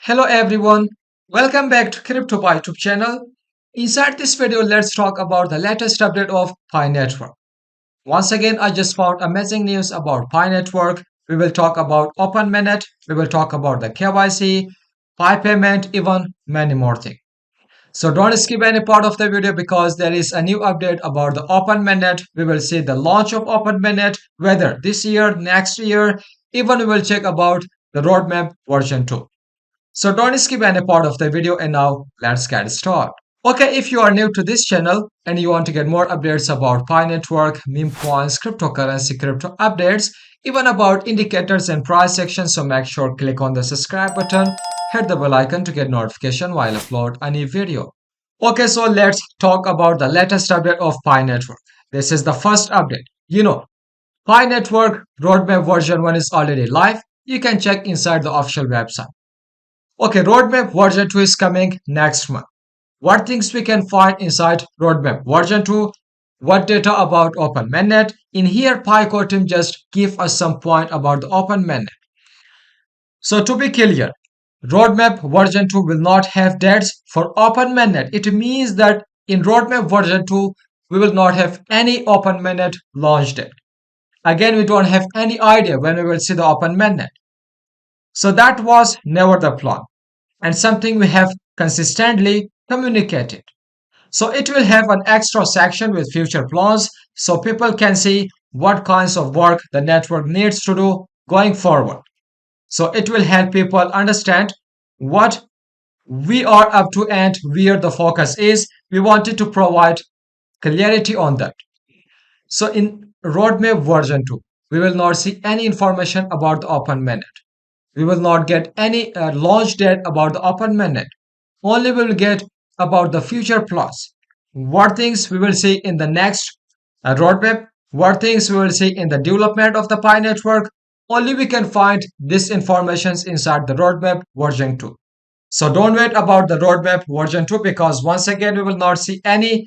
Hello everyone, welcome back to Crypto Pi YouTube channel. Inside this video, let's talk about the latest update of Pi Network. Once again, I just found amazing news about Pi Network. We will talk about Open Mainnet, we will talk about the KYC, Pi payment, even many more things. So don't skip any part of the video because there is a new update about the Open Mainnet. We will see the launch of Open Mainnet, whether this year, next year, even we will check about the roadmap version 2. So don't skip any part of the video and now let's get started. Okay, if you are new to this channel and you want to get more updates about Pi Network, meme coins, cryptocurrency, crypto updates, even about indicators and price sections, so make sure click on the subscribe button, hit the bell icon to get notification while I upload a new video. Okay, so let's talk about the latest update of Pi Network. This is the first update. Pi Network roadmap version 1 is already live. You can check inside the official website. Okay, roadmap version 2 is coming next month. What things we can find inside roadmap version 2? What data about Open Mainnet? In here, Pi core team just give us some point about the Open Mainnet. So to be clear, roadmap version 2 will not have dates for Open Mainnet. It means that in roadmap version 2, we will not have any Open Mainnet launch date. Again, we don't have any idea when we will see the Open Mainnet. So that was never the plan and something we have consistently communicated. So it will have an extra section with future plans so people can see what kinds of work the network needs to do going forward. So it will help people understand what we are up to and where the focus is. We wanted to provide clarity on that. So in roadmap version 2, we will not see any information about the Open Mainnet. We will not get any launch date about the Open Mainnet. Only we will get about the future plans. What things we will see in the next roadmap, what things we will see in the development of the Pi network. Only we can find this information inside the roadmap version 2. So don't wait about the roadmap version 2 because once again we will not see any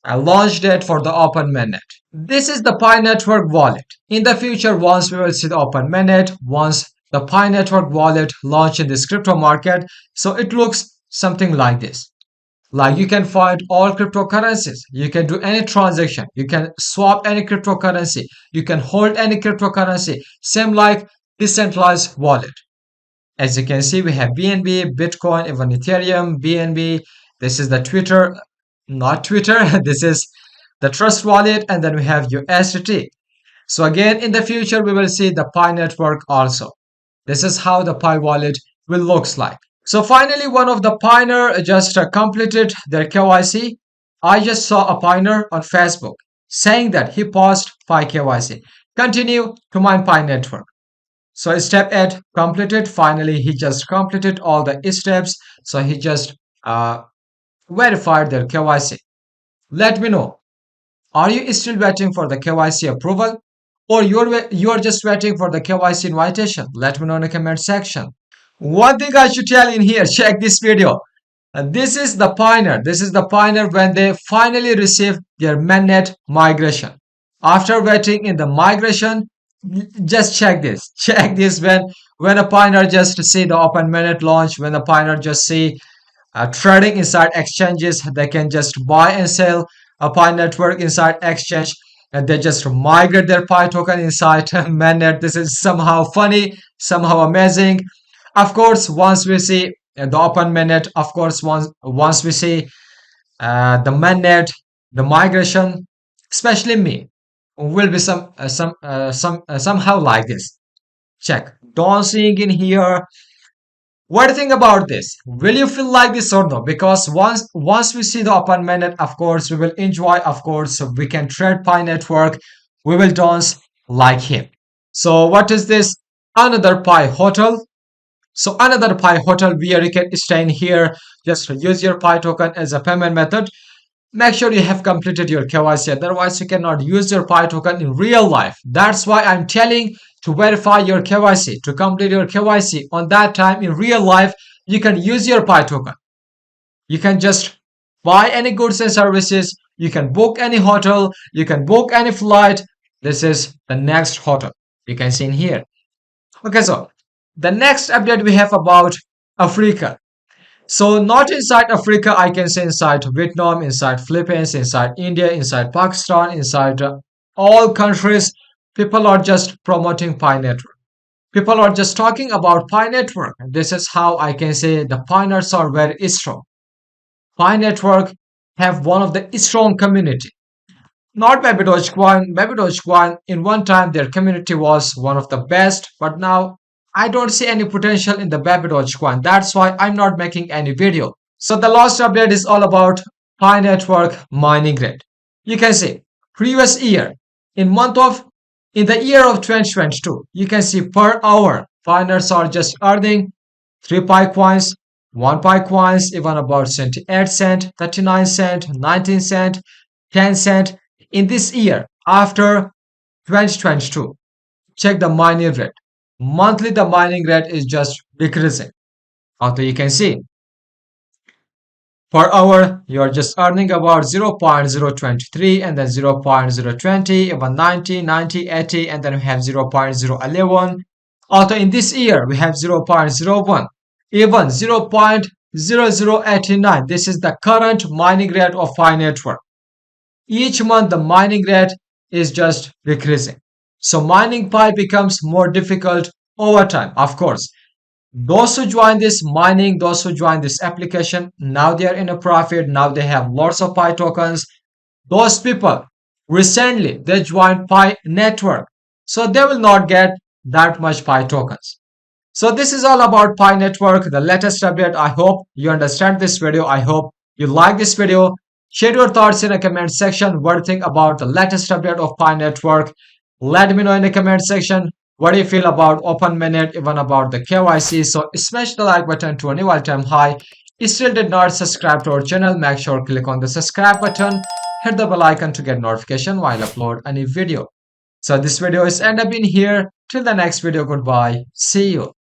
launch date for the Open Mainnet. This is the Pi network wallet. In the future, once we will see the Open Mainnet, once the Pi Network wallet launched in this crypto market, so it looks something like this. Like you can find all cryptocurrencies, you can do any transaction, you can swap any cryptocurrency, you can hold any cryptocurrency, same like decentralized wallet. As you can see, we have BNB, Bitcoin, even Ethereum, BNB. This is the Twitter, not Twitter, this is the Trust wallet, and then we have USDT. So again, in the future, we will see the Pi network also. This is how the Pi wallet will looks like. So finally, one of the pioneer just completed their KYC. I just saw a pioneer on Facebook saying that he paused Pi KYC. Continue to mine Pi network. So step 8 completed. Finally, he just completed all the steps. So he just verified their KYC. Let me know. Are you still waiting for the KYC approval? Or you're just waiting for the KYC invitation? Let me know in the comment section. One thing I should tell in here, check this video. This is the pioneer. This is the pioneer when they finally received their mainnet migration. After waiting in the migration, just check this. Check this when a pioneer just see the Open Mainnet launch, when a pioneer just see trading inside exchanges, they can just buy and sell a Pi network inside exchange. And they just migrate their Pi token inside mainnet. This is somehow funny, somehow amazing. Of course, once we see the Open Mainnet, of course, once we see the mainnet, the migration, especially me, will be somehow like this. Check. Don't seeing in here. What do you think about this? Will you feel like this or no? Because once we see the Open Mainnet, of course, we will enjoy, of course, so we can trade Pi network. We will dance like him. So what is this? Another Pi hotel. So another Pi hotel where you can stay in here. Just use your Pi token as a payment method. Make sure you have completed your KYC. Otherwise, you cannot use your Pi token in real life. That's why I'm telling to verify your KYC, to complete your KYC. On that time in real life, you can use your Pi token. You can just buy any goods and services. You can book any hotel. You can book any flight. This is the next hotel. You can see in here. Okay, so the next update we have about Africa. So not inside Africa, I can say inside Vietnam, inside Philippines, inside India, inside Pakistan, inside all countries, people are just promoting Pi Network. People are just talking about Pi Network. This is how I can say the pioneers are very strong. Pi Network have one of the strong community. Not Baby Dogecoin. Baby Dogecoin, in one time, their community was one of the best, but now I don't see any potential in the Baby Dogecoin. That's why I'm not making any video. So the last update is all about Pi Network mining rate. You can see previous year, in month of in the year of 2022, you can see per hour miners are just earning 3 Pi coins, 1 Pi coins, even about 78 cent, 39 cent, 19 cent, 10 cent. In this year, after 2022, check the mining rate. Monthly, the mining rate is just decreasing. Also, you can see per hour, you're just earning about 0.023 and then 0.020, even 90, 90, 80, and then we have 0.011. Also, in this year, we have 0.01, even 0.0089. This is the current mining rate of Pi Network. Each month, the mining rate is just decreasing. So mining Pi becomes more difficult over time, of course. Those who join this mining, those who join this application, now they are in a profit. Now they have lots of Pi tokens. Those people recently they joined Pi Network, so they will not get that much Pi tokens. So this is all about Pi Network, the latest update. I hope you understand this video. I hope you like this video. Share your thoughts in the comment section. What do you think about the latest update of Pi Network? Let me know in the comment section. What do you feel about Open Mainnet, even about the KYC? So smash the like button to a new all-time high. If you still did not subscribe to our channel, make sure to click on the subscribe button. Hit the bell icon to get notification while I upload a new video. So this video is end up in here. Till the next video, goodbye. See you.